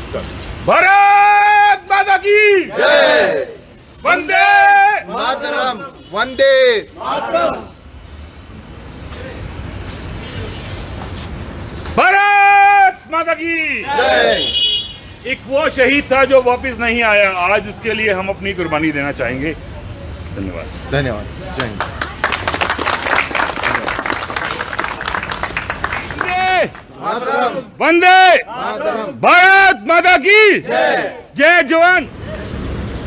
भारत माता की जय। वंदे मातरम। वंदे मातरम। भारत माता की जय। एक वो शहीद था जो वापस नहीं आया, आज उसके लिए हम अपनी कुर्बानी देना चाहेंगे। धन्यवाद। धन्यवाद। जय हिंद। वंदे भारत माता की जय। जय जवान।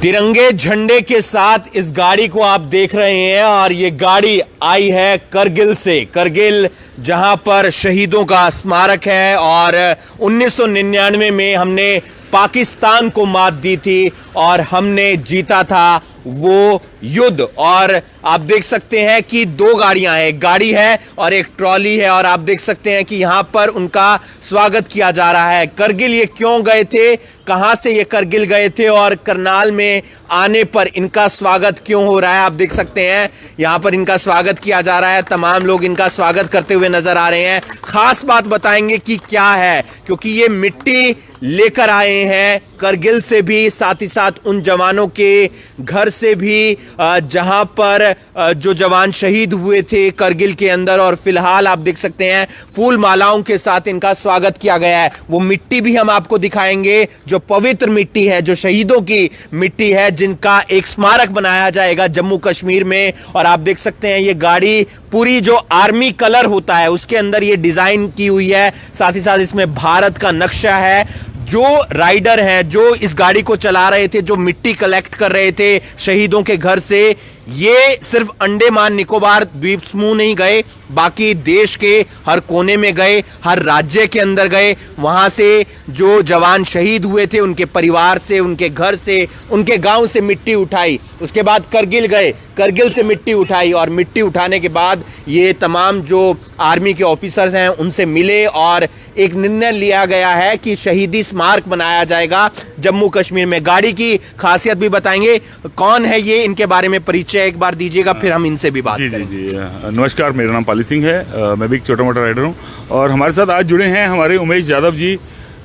तिरंगे झंडे के साथ इस गाड़ी को आप देख रहे हैं और ये गाड़ी आई है करगिल से। करगिल जहां पर शहीदों का स्मारक है और 1999 में हमने पाकिस्तान को मात दी थी और हमने जीता था वो युद्ध। और आप देख सकते हैं कि दो गाड़ियां हैं, एक गाड़ी है और एक ट्रॉली है और आप देख सकते हैं कि यहां पर उनका स्वागत किया जा रहा है। करगिल ये क्यों गए थे, कहां से ये करगिल गए थे और करनाल में आने पर इनका स्वागत क्यों हो रहा है, आप देख सकते हैं यहां पर इनका स्वागत किया जा रहा है। तमाम लोग इनका स्वागत करते हुए नजर आ रहे हैं। खास बात बताएंगे कि क्या है, क्योंकि ये मिट्टी लेकर आए हैं करगिल से भी, साथ ही साथ उन जवानों के घर से भी जहां पर जो जवान शहीद हुए थे करगिल के अंदर। और फिलहाल आप देख सकते हैं फूल मालाओं के साथ इनका स्वागत किया गया है। वो मिट्टी भी हम आपको दिखाएंगे जो पवित्र मिट्टी है, जो शहीदों की मिट्टी है, जिनका एक स्मारक बनाया जाएगा जम्मू कश्मीर में। और आप देख सकते हैं ये गाड़ी पूरी जो आर्मी कलर होता है उसके अंदर ये डिजाइन की हुई है, साथ ही साथ इसमें भारत का नक्शा है। जो राइडर हैं जो इस गाड़ी को चला रहे थे, जो मिट्टी कलेक्ट कर रहे थे शहीदों के घर से, ये सिर्फ अंडमान निकोबार द्वीप समूह नहीं गए, बाकी देश के हर कोने में गए, हर राज्य के अंदर गए। वहां से जो जवान शहीद हुए थे उनके परिवार से, उनके घर से, उनके गांव से मिट्टी उठाई। उसके बाद करगिल गए, करगिल से मिट्टी उठाई और मिट्टी उठाने के बाद ये तमाम जो आर्मी के ऑफिसर्स हैं उनसे मिले और एक निर्णय लिया गया है कि शहीदी स्मारक बनाया जाएगा जम्मू कश्मीर में। गाड़ी की खासियत भी बताएंगे, कौन है ये, इनके बारे में परिचय एक बार दीजिएगा, फिर हम इनसे भी बात करेंगे। जी। नमस्कार, मेरा नाम पाली सिंह है, मैं भी एक छोटा मोटा राइडर हूँ और हमारे साथ आज जुड़े हैं हमारे उमेश यादव जी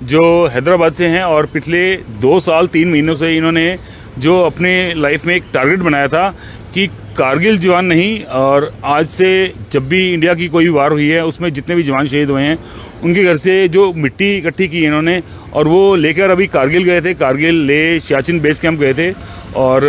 जो हैदराबाद से हैं और पिछले 2 साल 3 महीनों से इन्होंने जो अपने लाइफ में एक टारगेट बनाया था कि कारगिल जवान नहीं, और आज से जब भी इंडिया की कोई वार हुई है उसमें जितने भी जवान शहीद हुए हैं उनके घर से जो मिट्टी इकट्ठी की इन्होंने और वो लेकर अभी कारगिल गए थे। कारगिल ले सियाचिन बेस कैंप गए थे और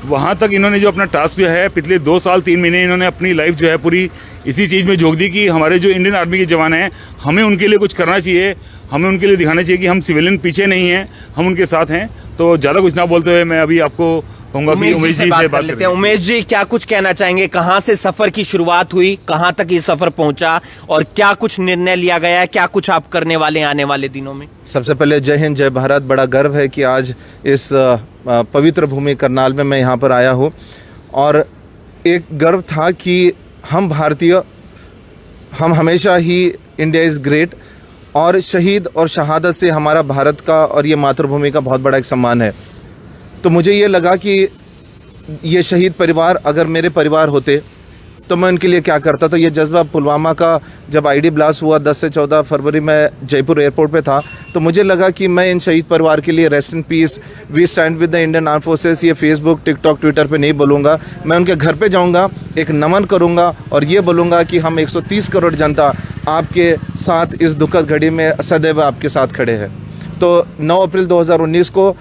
वहाँ तक इन्होंने जो अपना टास्क जो है पिछले 2 साल 3 महीने इन्होंने अपनी लाइफ जो है पूरी इसी चीज़ में झोंक दी कि हमारे जो इंडियन आर्मी के जवान हैं हमें उनके लिए कुछ करना चाहिए, हमें उनके लिए दिखाना चाहिए कि हम सिविलियन पीछे नहीं हैं, हम उनके साथ हैं। तो ज़्यादा कुछ ना बोलते हुए मैं अभी आपको कहूँगा कि उमेश जी से बात करते हैं। उमेश जी, क्या कुछ कहना चाहेंगे, कहाँ से सफर की शुरुआत हुई, कहाँ तक ये सफर पहुंचा और क्या कुछ निर्णय लिया गया है, क्या कुछ आप करने वाले हैं आने वाले दिनों में? सबसे पहले जय हिंद, जय भारत। बड़ा गर्व है कि आज इस पवित्र भूमि करनाल में मैं यहाँ पर आया हूँ और एक गर्व था कि हम भारतीय, हम हमेशा ही इंडिया इज़ ग्रेट और शहीद और शहादत से हमारा भारत का और ये मातृभूमि का बहुत बड़ा एक सम्मान है। तो मुझे ये लगा कि ये शहीद परिवार अगर मेरे परिवार होते तो मैं उनके लिए क्या करता। तो ये जज्बा पुलवामा का जब आईडी ब्लास्ट हुआ 10 से 14 फरवरी में जयपुर एयरपोर्ट पे था, तो मुझे लगा कि मैं इन शहीद परिवार के लिए rest in peace, we stand with the Indian arm forces, ये फेसबुक, टिकटॉक, ट्विटर पे नहीं बोलूँगा। मैं उनके घर पे जाऊँगा, एक नमन करूँगा और ये बोलूँगा कि हम 130 करोड़ जनता आपके साथ इस दुखद घड़ी में सदैव आपके साथ खड़े हैं। तो 9 अप्रैल 2019 को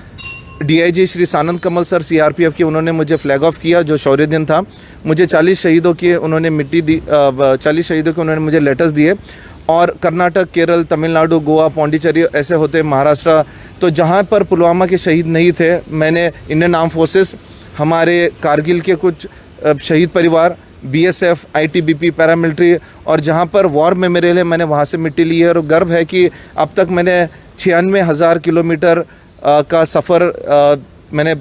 डीआईजी श्री सानंद कमल सर सीआरपीएफ की, उन्होंने मुझे फ्लैग ऑफ किया जो शौर्य दिन था। मुझे 40 शहीदों की उन्होंने मिट्टी दी, 40 शहीदों के उन्होंने मुझे लेटर्स दिए और कर्नाटक, केरल, तमिलनाडु, गोवा, पौंडीचेरी ऐसे होते, महाराष्ट्र, तो जहाँ पर पुलवामा के शहीद नहीं थे मैंने इंडियन आर्म फोर्सेस, हमारे कारगिल के कुछ शहीद परिवार, बीएसएफ, आईटीबीपी, पैरामिलिट्री और जहाँ पर वॉर मेमोरियल है मैंने वहाँ से मिट्टी ली है। और गर्व है कि अब तक मैंने 96,000 किलोमीटर का सफ़र मैंने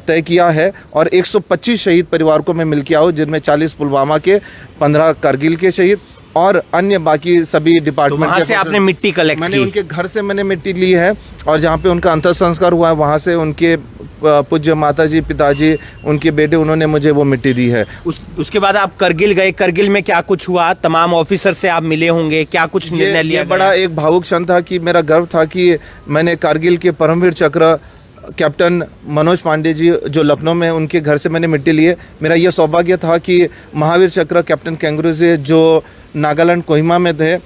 तय किया है और 125 शहीद परिवार को मैं मिल के आऊँ, जिनमें 40 पुलवामा के, 15 कारगिल के शहीद और अन्य बाकी सभी डिपार्टमेंट। तो वहाँ से आपने मिट्टी कलेक्ट की? मैंने उनके घर से मैंने मिट्टी ली है और जहाँ पे उनका अंतिम संस्कार हुआ है वहाँ से उनके पूज्य माताजी पिताजी उनके बेटे उन्होंने मुझे वो मिट्टी दी है। उसके बाद आप करगिल गए, करगिल में क्या कुछ हुआ? तमाम ऑफिसर से आप मिले होंगे, क्या कुछ निर्णय लिया? ये बड़ा एक भावुक क्षण था कि मेरा गर्व था कि मैंने कारगिल के परमवीर चक्र कैप्टन मनोज पांडे जी जो लखनऊ में, उनके घर से मैंने मिट्टी ली है। मेरा यह सौभाग्य था कि महावीर चक्र कैप्टन कैंगरू जी जो नागालैंड कोहिमा में थे,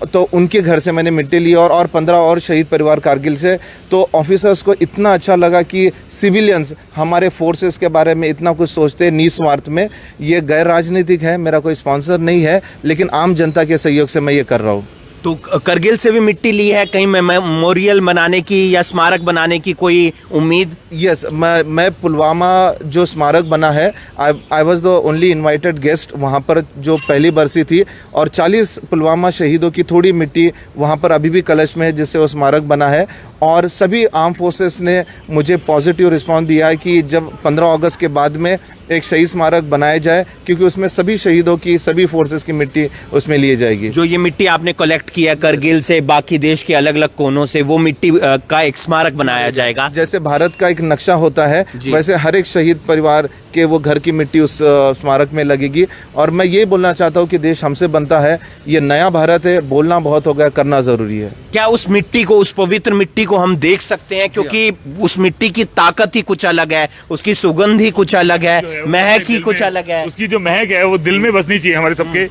तो उनके घर से मैंने मिट्टी ली और 15 और शहीद परिवार कारगिल से। तो ऑफिसर्स को इतना अच्छा लगा कि सिविलियंस हमारे फोर्सेस के बारे में इतना कुछ सोचते हैं निस्वार्थ में। ये गैर राजनीतिक है, मेरा कोई स्पॉन्सर नहीं है, लेकिन आम जनता के सहयोग से मैं ये कर रहा हूँ। तो करगिल से भी मिट्टी ली है, कहीं मेमोरियल बनाने की या स्मारक बनाने की कोई उम्मीद? यस, मैं पुलवामा जो स्मारक बना है, I was the only invited guest वहाँ पर जो पहली बरसी थी, और 40 पुलवामा शहीदों की थोड़ी मिट्टी वहाँ पर अभी भी कलश में है जिससे वो स्मारक बना है। और सभी आर्म फोर्सेस ने मुझे पॉजिटिव रिस्पॉन्स दिया है कि जब 15 अगस्त के बाद में एक शहीद स्मारक बनाया जाए, क्योंकि उसमें सभी शहीदों की सभी फोर्सेस की मिट्टी उसमें ली जाएगी। जो ये मिट्टी आपने कलेक्ट किया करगिल से, बाकी देश के अलग अलग कोनों से, वो मिट्टी का एक स्मारक बनाया जाएगा। जैसे भारत का एक नक्शा होता है, वैसे हर एक शहीद परिवार के वो घर की मिट्टी उस स्मारक में लगेगी। और मैं ये बोलना चाहता हूँ कि देश हमसे बनता है, ये नया भारत है, बोलना बहुत हो गया, करना जरूरी है। क्या उस मिट्टी को, उस पवित्र मिट्टी को हम देख सकते हैं? क्योंकि उस मिट्टी की ताकत ही कुछ अलग है, उसकी सुगंध ही कुछ अलग है, महक ही कुछ अलग है। उसकी जो महक है वो दिल में बसनी चाहिए हमारे सबके।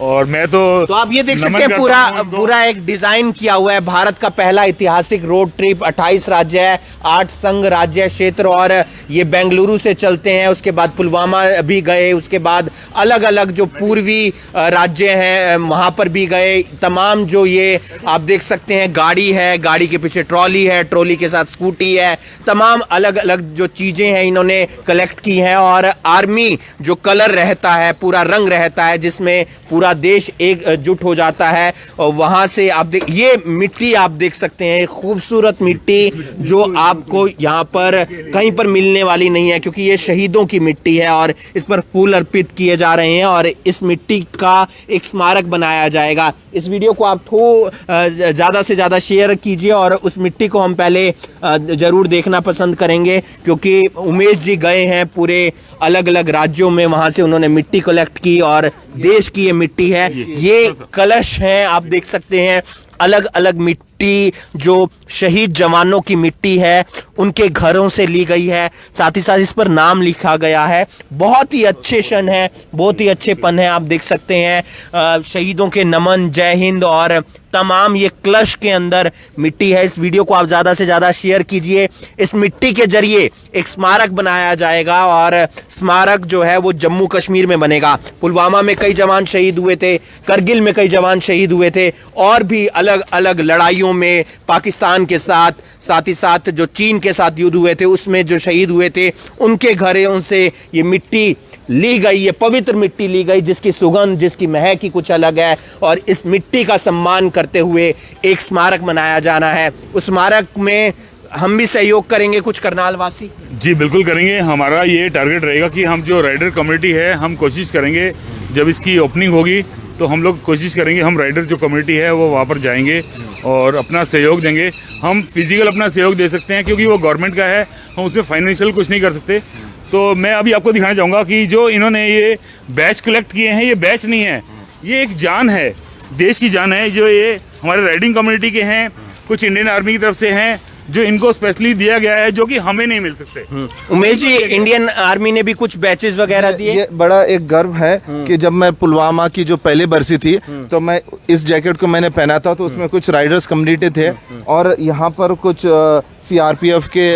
और मैं तो आप ये देख सकते हैं पूरा एक डिजाइन किया हुआ है। भारत का पहला ऐतिहासिक रोड ट्रिप, 28 राज्य है, 8 संघ राज्य क्षेत्र, और ये बेंगलुरु से चलते हैं। उसके बाद पुलवामा भी गए, उसके बाद अलग अलग जो पूर्वी राज्य हैं वहां पर भी गए। तमाम जो ये आप देख सकते हैं गाड़ी है, गाड़ी के पीछे ट्रॉली है, ट्रॉली के साथ स्कूटी है, तमाम अलग अलग जो चीजें हैं इन्होंने कलेक्ट की हैं। और आर्मी जो कलर रहता है, पूरा रंग रहता है जिसमें पूरा देश एकजुट हो जाता है, और वहां से आप ये मिट्टी आप देख सकते हैं, खूबसूरत मिट्टी जो आपको यहाँ पर कहीं पर मिलने वाली नहीं है, क्योंकि ये शहीदों की मिट्टी है और इस पर फूल अर्पित किए जा रहे हैं और इस मिट्टी का एक स्मारक बनाया जाएगा। इस वीडियो को आप ज़्यादा से ज़्यादा शेयर कीजिए और उस मिट्टी को हम पहले ज़रूर देखना पसंद करेंगे, क्योंकि उमेश जी गए हैं पूरे अलग अलग राज्यों में, वहाँ से उन्होंने मिट्टी कलेक्ट की और देश की ये मिट्टी है। ये कलश है, आप देख सकते हैं, अलग अलग मिट्टी जो शहीद जवानों की मिट्टी है उनके घरों से ली गई है। साथ ही साथ इस पर नाम लिखा गया है। बहुत ही अच्छे क्षण है, बहुत ही अच्छेपन है। आप देख सकते हैं शहीदों के नमन, जय हिंद, और तमाम ये क्लश के अंदर मिट्टी है। इस वीडियो को आप ज़्यादा से ज़्यादा शेयर कीजिए। इस मिट्टी के जरिए एक स्मारक बनाया जाएगा और स्मारक जो है वो जम्मू कश्मीर में बनेगा। पुलवामा में कई जवान शहीद हुए थे, करगिल में कई जवान शहीद हुए थे, और भी अलग अलग लड़ाइयों में पाकिस्तान के साथ ही साथ जो चीन के साथ युद्ध हुए थे उसमें जो शहीद हुए थे उनके घरों से ये मिट्टी ली गई, ये पवित्र मिट्टी ली गई जिसकी सुगंध, जिसकी महक ही कुछ अलग है। और इस मिट्टी का सम्मान करते हुए एक स्मारक बनाया जाना है। उस स्मारक में हम भी सहयोग करेंगे कुछ करनाल वासी। जी बिल्कुल करेंगे। हमारा ये टारगेट रहेगा कि हम जो राइडर कम्युनिटी है, हम कोशिश करेंगे जब इसकी ओपनिंग होगी तो हम लोग कोशिश करेंगे, हम राइडर जो कम्युनिटी है वो वहाँ पर जाएंगे और अपना सहयोग देंगे। हम फिजिकल अपना सहयोग दे सकते हैं क्योंकि वो गवर्नमेंट का है, हम उसमें फाइनेंशियल कुछ नहीं कर सकते। तो मैं अभी आपको दिखाना चाहूँगा कि जो इन्होंने ये बैच कलेक्ट किए हैं, ये बैच नहीं है, ये एक जान है, देश की जान है। जो ये हमारे राइडिंग कम्युनिटी के हैं, कुछ इंडियन आर्मी की तरफ से हैं, जो इनको स्पेशली दिया गया है, जो कि हमें नहीं मिल सकते। उमेश जी, इंडियन आर्मी ने भी कुछ बैचेस वगैरह दिए। ये बड़ा एक गर्व है कि जब मैं पुलवामा की जो पहले बरसी थी तो मैं इस जैकेट को मैंने पहना था, तो उसमें कुछ राइडर्स कम्युनिटी थे और यहाँ पर कुछ सीआरपीएफ के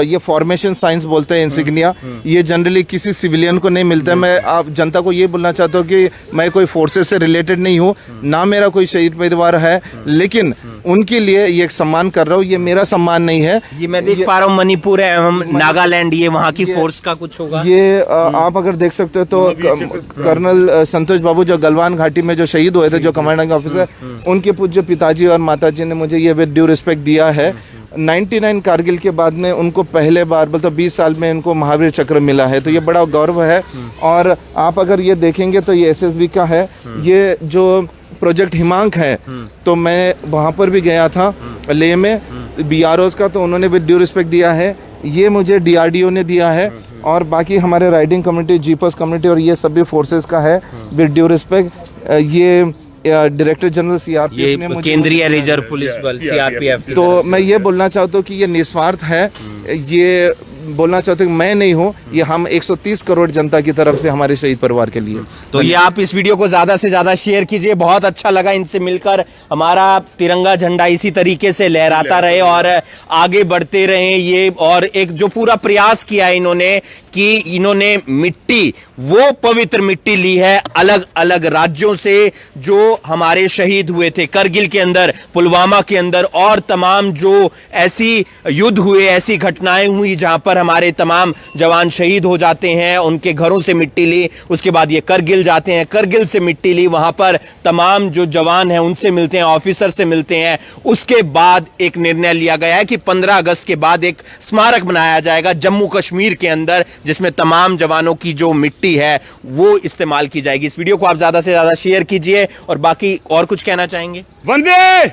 ये फॉर्मेशन साइंस बोलते हैं इंसिग्निया, ये जनरली किसी सिविलियन को नहीं मिलता है। मैं आप जनता को ये बोलना चाहता हूँ कि मैं कोई फोर्सेस से रिलेटेड नहीं हूँ, ना मेरा कोई शहीद परिवार है, लेकिन उनके लिए ये एक सम्मान कर रहा हूँ। ये मेरा सम्मान नहीं है। ये मैं देख पा रहा हूँ मणिपुर एवं नागालैंड, ये वहाँ की फोर्स का कुछ होगा। ये आप अगर देख सकते हो तो कर्नल संतोष बाबू जो गलवान घाटी में जो शहीद हुए थे, जो कमांडिंग ऑफिसर, उनके पूज्य पिताजी और माताजी ने मुझे ये विद ड्यू रिस्पेक्ट दिया है। 99 कारगिल के बाद में उनको पहले बार मतलब 20 साल में इनको महावीर चक्र मिला है, तो ये बड़ा गौरव है। और आप अगर ये देखेंगे तो ये एसएसबी का है, ये जो प्रोजेक्ट हिमांक है, तो मैं वहाँ पर भी गया था लेह में, बीआरओज का, तो उन्होंने विद ड्यू रिस्पेक्ट दिया है। ये मुझे DRDO ने दिया है और बाकी हमारे राइडिंग कम्युनिटी, जीपर्स कम्युनिटी और ये सभी फोर्सेस का है। विद ड्यू रिस्पेक्ट ये डायरेक्टर जनरल CRPF ने ये मुझे केंद्रीय रिजर्व पुलिस बल CRPF की तो मैं ये बोलना चाहता हूँ कि ये निस्वार्थ है। ये बोलना चाहते हैं कि मैं नहीं हूँ, ये हम 130 करोड़ जनता की तरफ से हमारे शहीद परिवार के लिए। तो ये आप इस वीडियो को ज्यादा से ज्यादा शेयर कीजिए। बहुत अच्छा लगा इनसे मिलकर। हमारा तिरंगा झंडा इसी तरीके से लहराता रहे और आगे बढ़ते रहे ये। और एक जो पूरा प्रयास किया इन्होंने कि इन्होंने मिट्टी, वो पवित्र मिट्टी ली है अलग अलग राज्यों से जो हमारे शहीद हुए थे करगिल के अंदर, पुलवामा के अंदर और तमाम जो ऐसी युद्ध हुए, ऐसी घटनाएं हुई जहां पर हमारे तमाम जवान शहीद हो जाते हैं। उनके घरों से मिट्टी ली, उसके बाद ये करगिल जाते हैं, करगिल से मिट्टी ली, वहां पर तमाम जो जवान हैं उनसे मिलते हैं, ऑफिसर से मिलते हैं। उसके बाद एक निर्णय लिया गया है कि 15 अगस्त के बाद एक स्मारक बनाया जाएगा जम्मू कश्मीर के अंदर, जिसमें तमाम जवानों की जो मिट्टी है वो इस्तेमाल की जाएगी। इस वीडियो को आप ज्यादा से ज्यादा शेयर कीजिए। और बाकी और कुछ कहना चाहेंगे? वंदे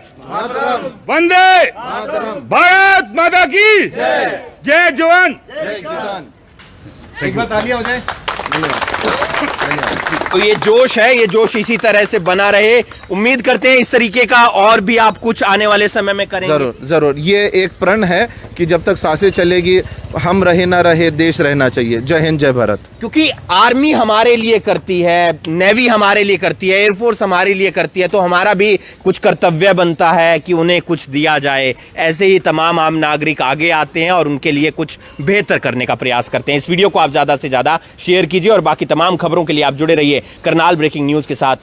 वंदे भारत माता की जय जवान। एक बार तालियां हो जाए। तो ये जोश है, ये जोश इसी तरह से बना रहे। उम्मीद करते हैं इस तरीके का और भी आप कुछ आने वाले समय में करेंगे। जरूर जरूर। ये एक प्रण है कि जब तक सांसें चलेगी, हम रहे ना रहे, देश रहना चाहिए। जय हिंद, जय भारत। क्योंकि आर्मी हमारे लिए करती है, नेवी हमारे लिए करती है, एयरफोर्स हमारे लिए करती है, तो हमारा भी कुछ कर्तव्य बनता है कि उन्हें कुछ दिया जाए। ऐसे ही तमाम आम नागरिक आगे आते हैं और उनके लिए कुछ बेहतर करने का प्रयास करते हैं। इस वीडियो को आप ज्यादा से ज्यादा शेयर कीजिए और बाकी तमाम खबरों के लिए आप जुड़े रहिए करनाल ब्रेकिंग न्यूज के साथ।